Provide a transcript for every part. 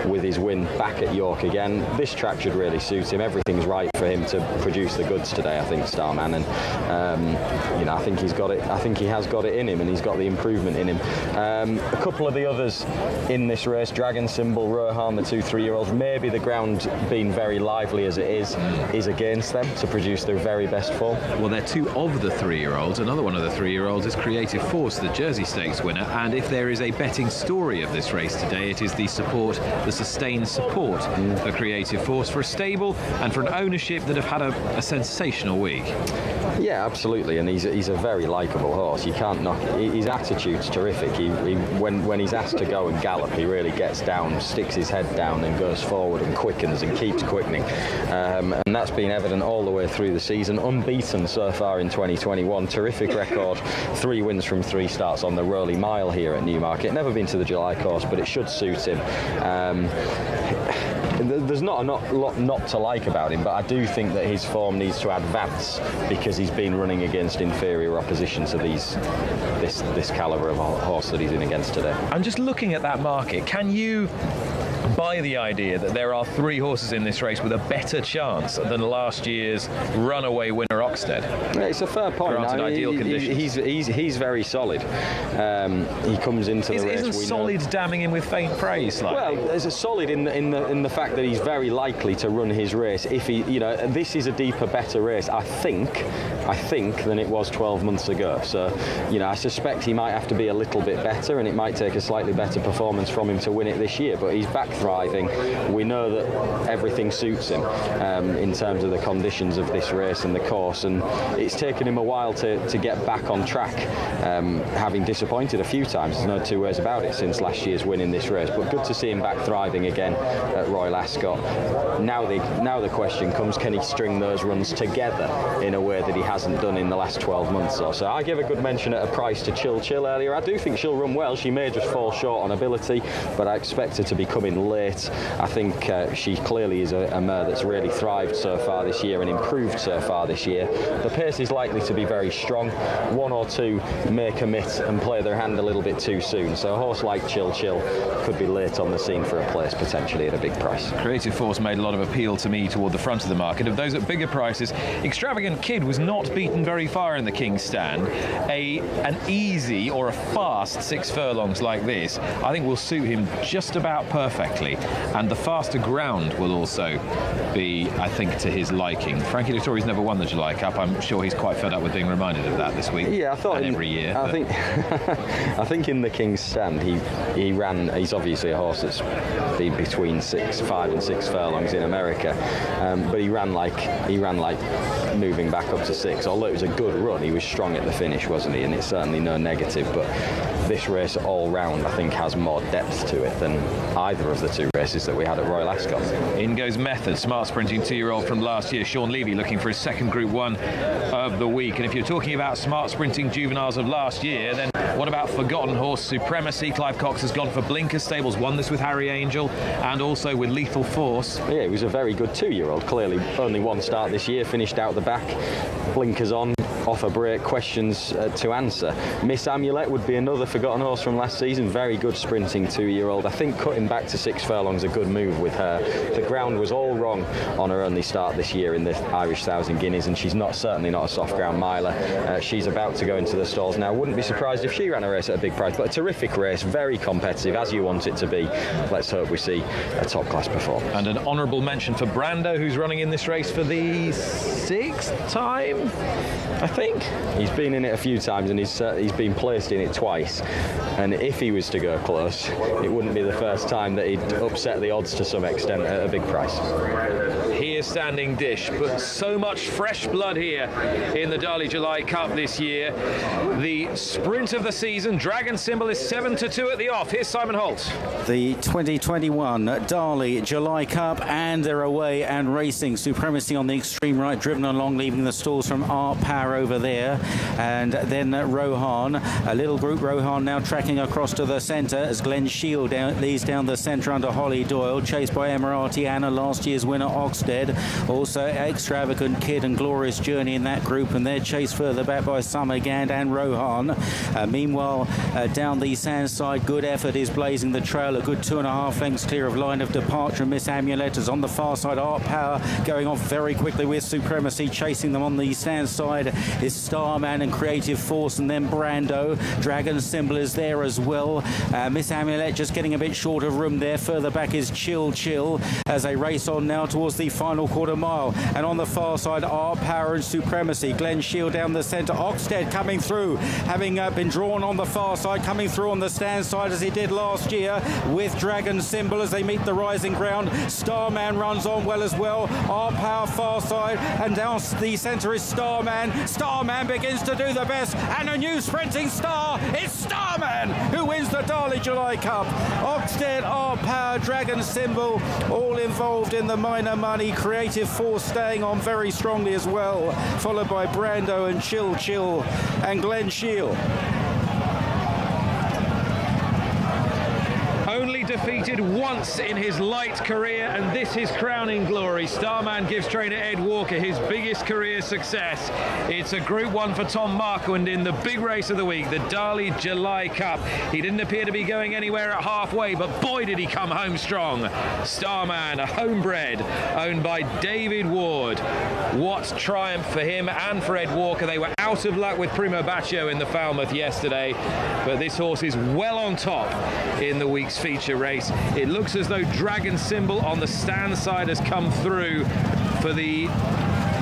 with his win back at York again. This track should really suit him. Everything's right for him to produce the goods today, I think, Starman, and I think he's got it. I think he has got it in him, and he's got the improvement in him. A couple of the others in this race, Dragon Symbol, Rohan, the 2 3-year-olds, maybe the ground being very lively as it is against them to produce their very best form. Well, they're 2 of the 3-year-olds. Another one of the 3-year-olds is Creative Force, the Jersey Stakes winner, and if there is a betting story of this race today, it is the sustained support for Creative Force, for a stable and for an ownership that have had a sensational week. Yeah, absolutely, and he's a very likeable horse. You can't knock it. His attitude's terrific. When he's asked to go and gallop, he really gets down, sticks his head down and goes forward and quickens and keeps quickening, and that's been evident all the way through the season. Unbeaten so far in 2021, terrific record, 3 wins from 3 starts on the Rowley Mile here at Newmarket. Never been to the July course, but it should suit him. There's not a lot not to like about him, but I do think that his form needs to advance because he's been running against inferior opposition to this calibre of horse that he's in against today. I'm just looking at that market. Can you buy the idea that there are 3 horses in this race with a better chance than last year's runaway winner Oxted? Yeah, it's a fair point. Granted, ideal conditions. He's very solid. He comes into the race. Isn't solid damning him with faint praise? Slightly? Well, there's a solid in the fact that he's very likely to run his race if he, this is a deeper, better race. I think than it was 12 months ago. So, I suspect he might have to be a little bit better, and it might take a slightly better performance from him to win it this year. But he's back thriving. We know that everything suits him in terms of the conditions of this race and the course, and it's taken him a while to get back on track, having disappointed a few times. There's no 2 ways about it since last year's win in this race, but good to see him back thriving again at Royal Ascot. Now the question comes, can he string those runs together in a way that he hasn't done in the last 12 months or so? I gave a good mention at a price to Chill earlier. I do think she'll run well. She may just fall short on ability, but I expect her to be coming late. I think she clearly is a mare that's really thrived so far this year and improved so far this year. The pace is likely to be very strong. 1 or 2 may commit and play their hand a little bit too soon. So a horse like Chill could be late on the scene for a place potentially at a big price. Creative Force made a lot of appeal to me toward the front of the market. Of those at bigger prices, Extravagant Kid was not beaten very far in the King's Stand. An easy or a fast 6 furlongs like this, I think, will suit him just about perfectly. And the faster ground will also be, I think, to his liking. Frankie Dettori's never won the July Cup. I'm sure he's quite fed up with being reminded of that this week. Yeah, I thought every year. I think in the King's Stand he ran. He's obviously a horse that's been between 5 and 6 furlongs in America, but he ran like moving back up to 6. Although it was a good run, he was strong at the finish, wasn't he? And it's certainly no negative. But this race all round, I think, has more depth to it than either of the 2 races that we had at Royal Ascot. In goes Method, smart sprinting 2-year-old from last year, Sean Levy, looking for his second Group 1 of the week. And if you're talking about smart sprinting juveniles of last year, then what about Forgotten Horse Supremacy? Clive Cox has gone for Blinker Stables, won this with Harry Angel and also with Lethal Force. Yeah, he was a very good 2-year-old. Clearly only 1 start this year, finished out the back, blinkers on, off a break, questions to answer. Miss Amulet would be another Forgotten Horse from last season, very good sprinting 2-year-old. I think cutting back to 6 furlongs a good move with her. The ground was all wrong on her only start this year in the Irish 1,000 Guineas, and she's certainly not a soft ground miler. She's about to go into the stalls now. Wouldn't be surprised if she ran a race at a big price, but a terrific race, very competitive, as you want it to be. Let's hope we see a top class performance. And an honourable mention for Brando, who's running in this race for the 6th time, I think. He's been in it a few times, and he's been placed in it twice, and if he was to go close, it wouldn't be the first time that he'd upset the odds to some extent at a big price. He is standing dish, but so much fresh blood here in the Darley July Cup this year. The sprint of the season, Dragon Symbol is 7-2 at the off. Here's Simon Holt. The 2021 Darley July Cup, and they're away and racing. Supremacy on the extreme right, driven along, leaving the stalls from Art Parrow. over there. And then Rohan, a little group Rohan now tracking across to the centre as Glenn Shield leads down the centre under Holly Doyle, chased by Emirati Anna, last year's winner Oxted. Also Extravagant Kid and Glorious Journey in that group, and they're chased further back by Summergand and Rohan. Meanwhile, down the sand side, Good Effort is blazing the trail, a good 2.5 lengths clear of line of departure. Miss Amulet is on the far side. Art Power going off very quickly with Supremacy. Chasing them on the stand side is Starman and Creative Force, and then Brando. Dragon Symbol is there as well. Miss Amulet just getting a bit short of room there. Further back is Chill as they race on now towards the final quarter mile. And on the far side, Art Power and Supremacy. Glen Shield down the centre. Oxted coming through, having been drawn on the far side, coming through on the stand side as he did last year with Dragon Symbol as they meet the rising ground. Starman runs on well as well. Art Power far side, and down the centre is Starman. Starman begins to do the best, and a new sprinting star. It's Starman who wins the Darley July Cup. Oxted, Art Power, Dragon Symbol, all involved in the minor money. Creative Force staying on very strongly as well, followed by Brando and Chill and Glen Shield. Only defeated once in his light career, and this his crowning glory. Starman gives trainer Ed Walker his biggest career success. It's a Group 1 for Tom Marquand in the big race of the week, the Darley July Cup. He didn't appear to be going anywhere at halfway, but boy did he come home strong. Starman, a homebred, owned by David Ward. What triumph for him and for Ed Walker. They were out of luck with Primo Bacio in the Falmouth yesterday, but this horse is well on top in the week's feature race. It looks as though Dragon Symbol on the stand side has come through for the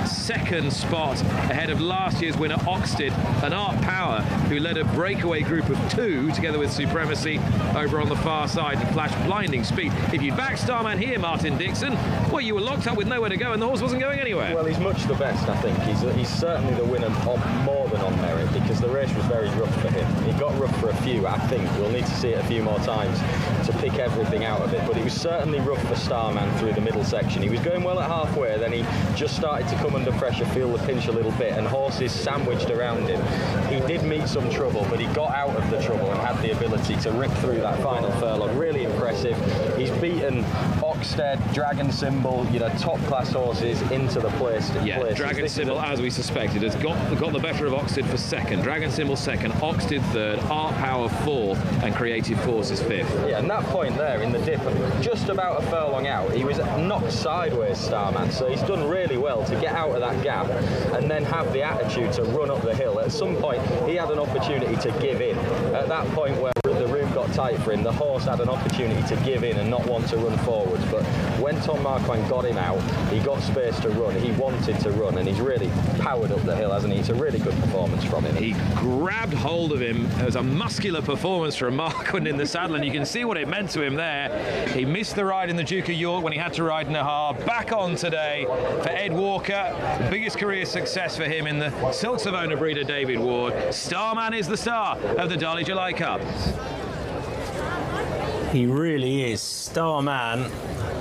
second spot ahead of last year's winner Oxted, and Art Power, who led a breakaway group of 2 together with Supremacy over on the far side and flashed blinding speed. If you'd back Starman here, Martin Dixon, well, you were locked up with nowhere to go and the horse wasn't going anywhere. Well, he's much the best, I think. He's certainly the winner more than on merit, because the race was very rough for him. He got rough for a few, I think. We'll need to see it a few more times to pick everything out of it, but it was certainly rough for Starman through the middle section. He was going well at halfway, then he just started to come under pressure, feel the pinch a little bit, and horses sandwiched around him. He did meet some trouble, but he got out of the trouble and had the ability to rip through that final furlong. Really impressive. He's beaten Oxted, Dragon Symbol, top class horses into the place. Yeah, Dragon Symbol, as we suspected, has got the better of Oxted for second. Dragon Symbol second, Oxted third, Art Power fourth, and Creative Force is fifth. Yeah, and that point there in the dip, just about a furlong out, he was knocked sideways, Starman, so he's done really well to get out of that gap and then have the attitude to run up the hill. At some point, he had an opportunity to give in. At that point where the room got tight for him, the horse had an opportunity to give in and not want to run forwards. But when Tom Marquand got him out, he got space to run. He wanted to run, and he's really powered up the hill, hasn't he? It's a really good performance from him. He grabbed hold of him. It was a muscular performance from Marquand in the saddle, and you can see what it meant to him there. He missed the ride in the Duke of York when he had to ride Nahar. Back on today for Ed Walker. The biggest career success for him in the Silk Savona breeder David Ward. Starman is the star of the Darley July Cup. He really is. Starman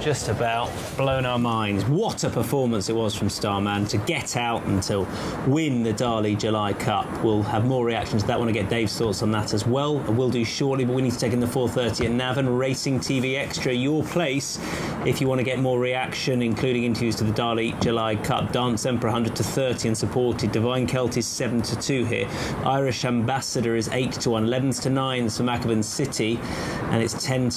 just about blown our minds. What a performance it was from Starman to get out and to win the Darley July Cup. We'll have more reactions to that. I want to get Dave's thoughts on that as well. We'll do shortly, but we need to take in the 4:30 at Navan. Racing TV Extra, your place if you want to get more reaction, including interviews to the Darley July Cup. Dance Emperor 100 to 30 and supported. Divine Celt is 7 to 2 here. Irish Ambassador is 8 to 1. Levens to 9 for Maccaben City, and it's 10 to 1.